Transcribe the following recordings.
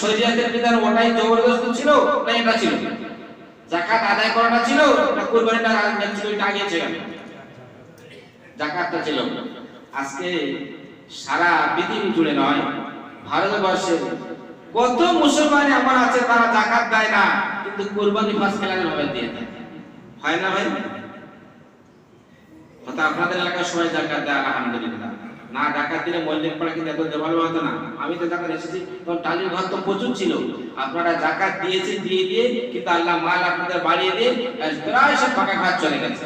শরীয়তের বিধান ওটাই জবরদস্ত ছিল না এটা ছিল? যাকাত আদায় করাটা ছিল না কুরবানিটা ছিল? এটা আগে ছিল, যাকাতটা ছিল। আজকে সারা পৃথিবী জুড়ে নয়, ভারতবর্ষে কত মুসলমান এমন আছে তারা যাকাত দেয় না, কিন্তু কুরবানি ফার্স্ট ক্লাস ভাবে দিয়ে দেয়। হয় না ভাই? হয়তো আপনাদের এলাকায় সবাই যাকাত দেয়, আলহামদুলিল্লাহ। না যাকাত দিলে মল্লিক পাড়া কিন্তু এত ভালো হতো না। আমি তো যখন এসেছি তখন টালির ঘর তো প্রচুর ছিল। আপনারা যাকাত দিয়েছে দিয়ে কিন্তু আল্লাহ মাল আপনাদের বাড়িয়ে দিয়ে প্রায় সব ফাঁকা ঘাট চলে গেছে।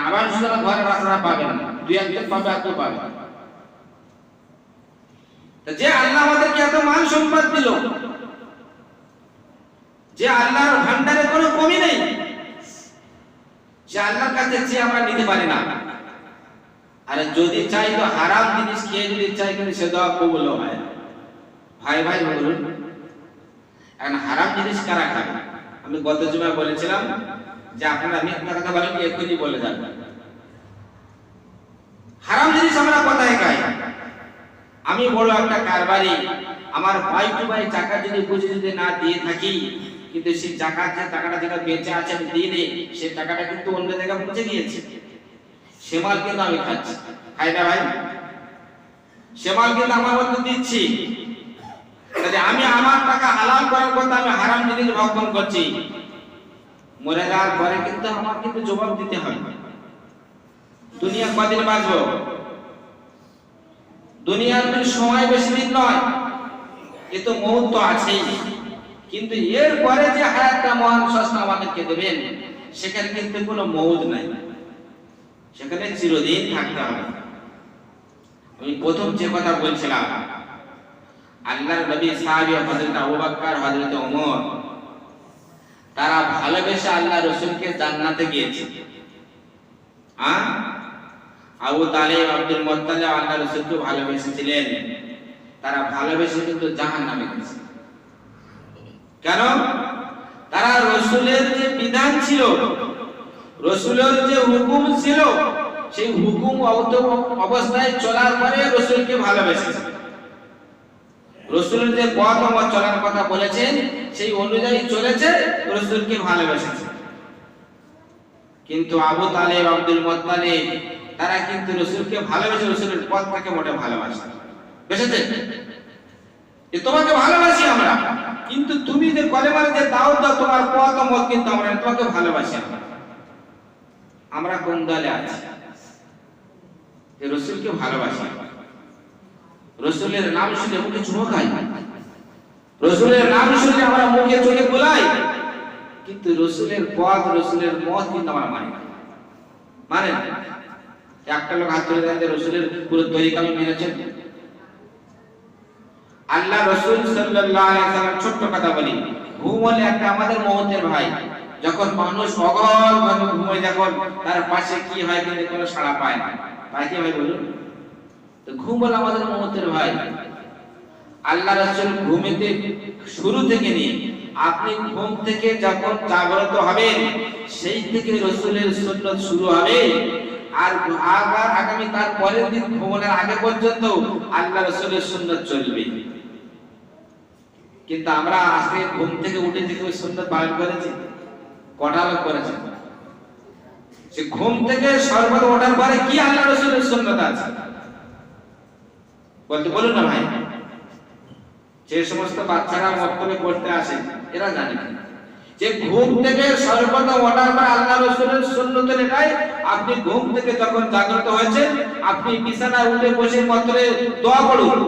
আবার সুতরাং ঘরে আপনারা পাবেন না, দুই একজন পাবে আর কেউ পাবে না। যে আল্লাহ আমাদেরকে এত মান সম্পদ দিল, যে আল্লাহর ভান্ডারে কোনো কমি নেই, যে আল্লাহর কাছে চেয়ে আমরা নিতে পারি না। আর যদি চাই তো হারাম জিনিস খেয়ে যদি চাই কিন্তু সে দোয়া কবুল হয়। ভাই ভাই বলুন, এখন হারাম জিনিস কারা খাবে? আমি গত জুমায় বলেছিলাম যে আপনারা মিথ্যা কথা বলেন এখনই বলে যান। হারাম জিনিস আমরা কোথায় খাই? আমি বড় একটা কারবারি, আমার ভাই টু ভাই টাকা যদি বুঝে যদি না দিয়ে থাকি, কিন্তু সেই জাকাত যে টাকাটা যেটা বেঁচে আছে আমি দিয়ে নেই, সেই টাকাটা কিন্তু অন্য জায়গায় পৌঁছে গিয়েছে। সে মাল কিন্তু আমি খাচ্ছি, খাই না ভাই? সে মাল কিন্তু আমার মধ্যে দিচ্ছি। তাহলে আমি আমার টাকা হালাল করার কথা আমি হারাম জিনিস ভক্ষণ করছি। মরে যাওয়ার পরে কিন্তু আমার কিন্তু জবাব দিতে হয়। দুনিয়া কদিন বাঁচবো? দুনিয়ার সময় বেশি দিন নয়, এ তো মৌত তো আছেই। কিন্তু এর পরে যে হায়াতটা মহান স্রষ্টা আমাদেরকে দেবেন, সেখানে কিন্তু কোনো মৌত নাই, সেখানে চিরদিন থাকতে হবে। আমি প্রথম যে কথা বলছিলাম, আল্লাহর নবী সাহাবী হযরত আবু বকর, হযরত ওমর, তারা ভালোবেসে আল্লাহ রাসূলকে জান্নাতে গিয়েছে। আবু তালিব, আব্দুল মুত্তালিব আল্লাহ রাসূলকে ভালোবেসেছিলেন, তারা ভালোবেসে কিন্তু জাহান্নামে গেছে। কেন? তারা রাসূলের যে বিধান ছিল, রাসূলের যে হুকুম ছিল, সেই হুকুম অবস্থায় চলার পরে রাসূলকে ভালোবেসেছে। রাসূলের যে পথ চলার কথা বলেছেন সেই অনুযায়ী চলেছে, রাসূলকে ভালোবেসেছে। কিন্তু আবু তালিব, আব্দুল মুত্তালিব তারা কিন্তু রাসূলকে ভালোবেসে রাসূলের পথটাকে মোটে ভালোবাসে বেসেছে। যে তোমাকে ভালোবাসি আমরা, কিন্তু তুমি যে কলেমার যে দাওয়াত দাও তোমার পথ মত কিন্তু আমরা তোমাকে ভালোবাসি। আমরা কোন দলে আছি? যে রাসূলকে ভালোবাসি, রাসূলের নাম শুনে মুখে চুমো খাই, রাসূলের নাম শুনে আমরা মুখে চোখে বোলাই, কিন্তু রাসূলের পথ রাসূলের মত কিন্তু আমরা মানি না। মানে একটা লোক হাত তুলে দেন যে রাসূলের পুরো তরিকা আমি মেনেছেন। আল্লাহ রাসূল সাল্লাল্লাহু আলাইহি ওয়াসাল্লাম ছোট্ট কথা বলি, ঘুম হলে একটা আমাদের মহতের ভাই, যখন মানুষ অগল ভাবে ঘুমোয়, যখন তার পাশে কি হয় কিন্তু কোনো সাড়া পায় না, তাই কি ভাই বলুন? তো ঘুম হলো আমাদের মহতের ভাই। আল্লাহ রাসূল ঘুমেতে শুরু থেকে নিয়ে আপনি ঘুম থেকে যখন জাগ্রত হবেন সেই থেকে রাসূলের সুন্নাত শুরু হবে। আর আবার আগামী তার পরের দিন ঘুমানোর আগে পর্যন্ত আল্লাহ রাসূলের সুন্নাত চলবে। কিন্তু আমরা আজকে ঘুম থেকে উঠে থেকে ওই সুন্নাত পালন করেছি? কটা লোক করেছে? সে ঘুম থেকে সর্বদা ওঠার পরে কি আল্লাহ রাসূলের সুন্নাত আছে বলতে বলুন না ভাই। যে সমস্ত বাচ্চারা মক্তবে পড়তে আসে এরা জানে যে ঘুম থেকে সর্বদা ওঠার পর আল্লাহ রাসূলের সুন্নাত এটাই, আপনি ঘুম থেকে যখন জাগ্রত হয়েছেন আপনি বিছানায় উঠে বসে মাত্র দোয়া করুন,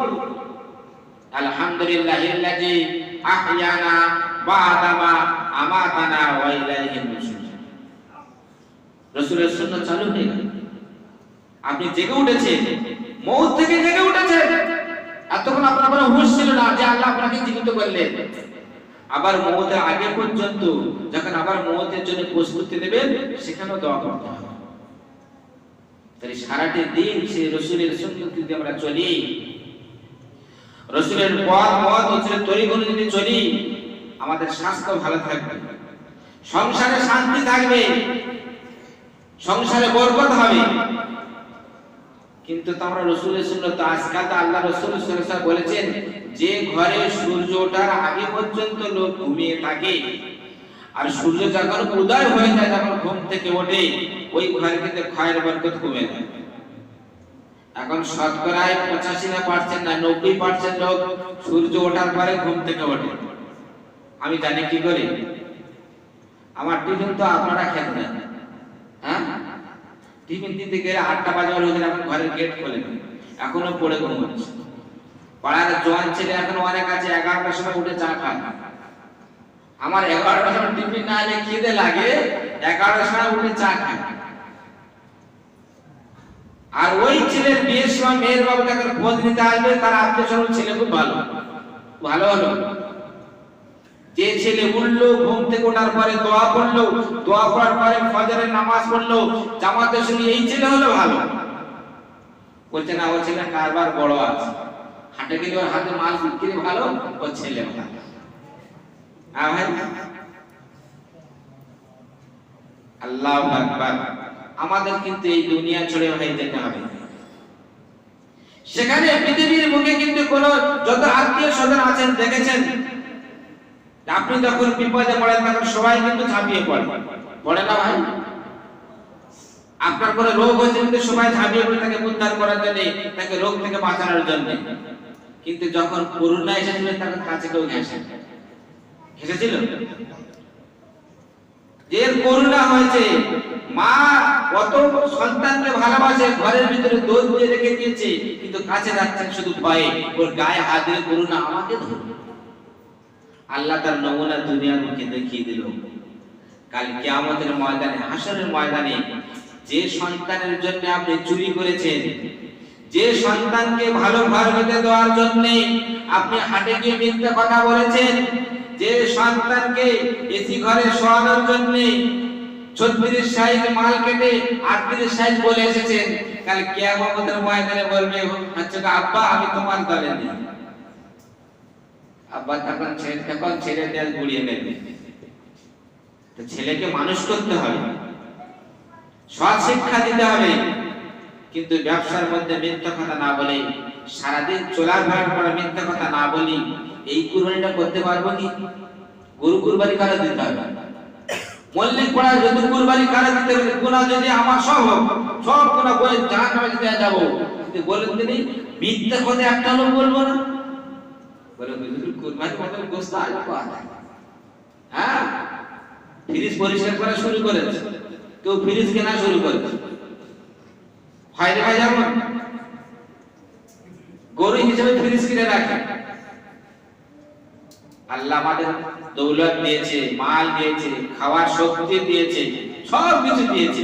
আলহামদুলিল্লাহিল্লাযী আহইয়ানা বা'দামা আমাতানা ওয়া ইলাইহিন নুশুর। রাসূলের সুন্নাত চালু হয়ে গেল। আপনি জেগে উঠেছেন, মওত থেকে জেগে উঠেছেন, এতক্ষণ আপনার কোনো হুঁশ ছিল না যে আল্লাহ আপনাকে জীবিত করলেন। আবার মওতের আগে পর্যন্ত যখন আবার মওতের জন্য প্রস্তুতি নেবেন সেখানেও দোয়া করতে হবে। তাই সারাটি দিন সেই রাসূলের সুন্নাত যদি আমরা চলি, রাসূলের পথ মত রাসূলের তরিকা যদি চলি, আমাদের স্বাস্থ্য ভালো থাকবে, সংসারে শান্তি থাকবে, সংসারে বরকত হবে। কিন্তু তোমরা রাসূলের সুন্নাত আজকাল তো আল্লাহ রাসূল সাল্লাল্লাহু আলাইহি ওয়াসাল্লাম বলেছেন যে ঘরে সূর্য ওঠার আগে পর্যন্ত লোক ঘুমিয়ে থাকে আর সূর্য যখন উদয় হয়ে যায় যখন ঘুম থেকে ওঠে ওই ঘরে কিন্তু খায়ের বরকত কমে যায়। এখন শতকরায় 85% না 90% লোক সূর্য ওঠার পরে ঘুম থেকে ওঠে। আমি জানি কি করে, আমার টিফিন তো আপনারা খেতে দেন, হ্যাঁ টিফিন দিতে গেলে 8টা বাজে হলে এখন ঘরের গেট খোলে এখনো পড়ে ঘুমোচ্ছে। পাড়ার জোয়ান ছেলে এখন অনেক আছে 11টার সময় উঠে চা খায়। আমার 11টার সময় টিফিন না হলে খিদে লাগে, 11টার সময় উঠে চা খায়। আর ওই ছেলের বিয়ের সময় মেয়ের বাবা তাকে খোঁজ নিতে আসবে, তার আত্মীয় ছেলে খুব ভালো ভালো হলো। যে ছেলে উঠলো ঘুম থেকে ওঠার পরে দোয়া পড়লো, দোয়া পড়ার পরে ফজরের নামাজ পড়লো, জামাতে শুনি, এই ছেলে হলো ভালো। বলছে না ও ছেলে কারবার বড় আছে, হাটে গেলে ওর হাতে মাল বিক্রি ভালো, ও ছেলে ভালো। ভাই আল্লাহু আকবার। আমাদের কিন্তু এই দুনিয়া ছেড়ে হয়ে যেতে হবে। সেখানে পৃথিবীর মুখে কিন্তু কোন যত আত্মীয় স্বজন আছেন দেখেছেন, আপনি যখন বিপদে পড়েন তখন সবাই কিন্তু ঝাঁপিয়ে পড়ে, পড়ে না ভাই? আপনার কোনো রোগ হয়েছে কিন্তু সবাই ঝাঁপিয়ে পড়ে তাকে উদ্ধার করার জন্য, তাকে রোগ থেকে বাঁচানোর জন্য। কিন্তু যখন করোনা এসেছিল তখন কাছে কেউ ঘেসেছিল? যে করোনা হয়েছে মা কত সন্তানকে ভালোবাসে, ঘরের ভিতরে দৌড় দিয়ে রেখে দিয়েছে, কিন্তু কাছে যাচ্ছেন শুধু ভয়ে, ওর গায়ে হাত দিয়ে করোনা আমাকে ধরবে। আল্লাহ তার নমুনা দুনিয়ার মুখে দেখিয়ে দিল। কাল কিয়ামতের ময়দানে, হাসরের ময়দানে যে সন্তানের জন্য আপনি চুরি করেছেন, যে সন্তানকে ভালো ঘর হতে দেওয়ার জন্য আপনি হাটে গিয়ে মিথ্যা কথা বলেছেন, যে সন্তানকে এসি ঘরে শোয়ানোর জন্য 36 সাইজ মাল কেটে 38 সাইজ বলে এসেছেন, কাল কিয়ামতের ময়দানে বলবে আচ্ছা আব্বা আমি তোমার দলে নেই। আব্বা তখন ছেলে দেশ গুড়িয়ে নেবে। তো ছেলেকে মানুষ করতে হবে, সৎ শিক্ষা দিতে হবে, কিন্তু ব্যবসার মধ্যে মিথ্যা কথা না বলে, সারাদিন চলাফেরা করে মিথ্যা কথা না বলি, এই কুরবানিটা করতে পারবো কি? গরু কুরবানি কারা দিতে হবে? মল্লিক পড়া যদি কুরবানি কারা দিতে হবে? গুনাহ যদি আমার সব গুনাহ বলে জাহান্নামে যেতে যাব, কিন্তু বলেন তিনি মিথ্যা কথা একটা লোক বলবো না। বলে হুজুর কুরবানি করার গোশত আলো পাওয়া, হ্যাঁ ফ্রিজ পরিষ্কার করা শুরু করেছে, কেউ ফ্রিজ কেনা শুরু করেছে। ফায়দা ভাই যেমন গরু হিসেবে ফ্রিজ কিনে রাখে। আল্লাহ আমাদের দৌলত দিয়েছে, মাল দিয়েছে, খাওয়ার শক্তি দিয়েছে, সব কিছু দিয়েছে।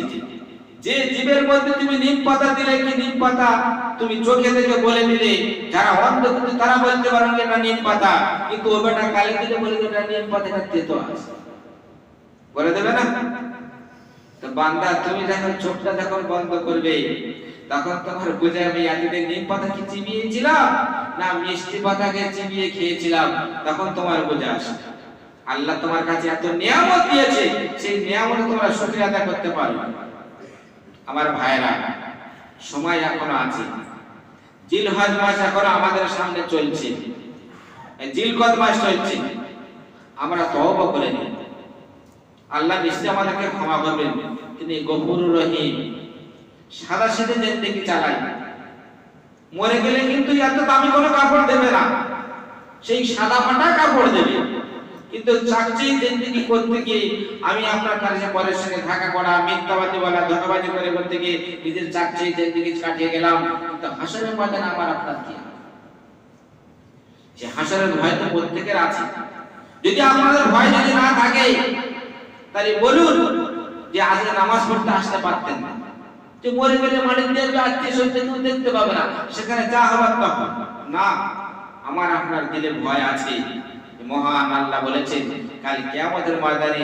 যে জীবের মধ্যে তুমি নিম পাতা দিলে কি নিম পাতা তুমি চোখে দেখে বলে দিলে, যারা অন্ধ কিন্তু তারা বলতে পারেন এটা নিম পাতা, কিন্তু ও বেটা কালে দিলে বলে এটা নিম পাতাটা তেতো আছে, বলে দেবে না? তো বান্দা তুমি যখন চোখটা যখন বন্ধ করবে তখন তোমার বুঝে আমি এতদিন নিম পাতা কি চিবিয়েছিলাম না মিষ্টি পাতাকে চিবিয়ে খেয়েছিলাম, তখন তোমার বুঝে আসে। আল্লাহ তোমার কাছে এত নিয়ামত দিয়েছে, সেই নিয়ামত তোমরা শুকরিয়া আদায় করতে পারো। আমার ভাইরা, সময় এখনো আছে। জিলহজ মাস এখনো আমাদের সামনে চলছে, জিলকদ মাস চলছে। আমরা তওবা করে নিই, আল্লাহ নিশ্চয়ই আমাদেরকে ক্ষমা করবেন। তিনি গফুরুর রহিম। সাদা সিধে জিন্দেগি চালাই, মরে গেলে কিন্তু এত দামি কোনো কাপড় দেবে না, সেই সাদা ফাটা কাপড় দেবে। কিন্তু চাকরি জিন্দেগি করতে গিয়ে আমি আপনার কাছে পরের সঙ্গে ধাক্কা করা, মিথ্যাবাদী বলা, ধোঁকাবাজি করে করতে গিয়ে নিজের চাকরি জিন্দেগি কাটিয়ে গেলাম। কিন্তু হাসরের ময়দানে আমার আপনার কি? যে হাসরের ভয় তো প্রত্যেকের আছে। যদি আপনাদের ভয় যদি না থাকে তাহলে বলুন যে আজকে নামাজ পড়তে আসতে পারতেন না, যে মরে গেলে মাটির দেখবে, আত্মীয় স্বজন দেখতে পাবে না, সেখানে যা হবার তা না। আমার আপনার দিলে ভয় আছে। মহান আল্লাহ বলেছেন কাল কিয়ামতের ময়দানে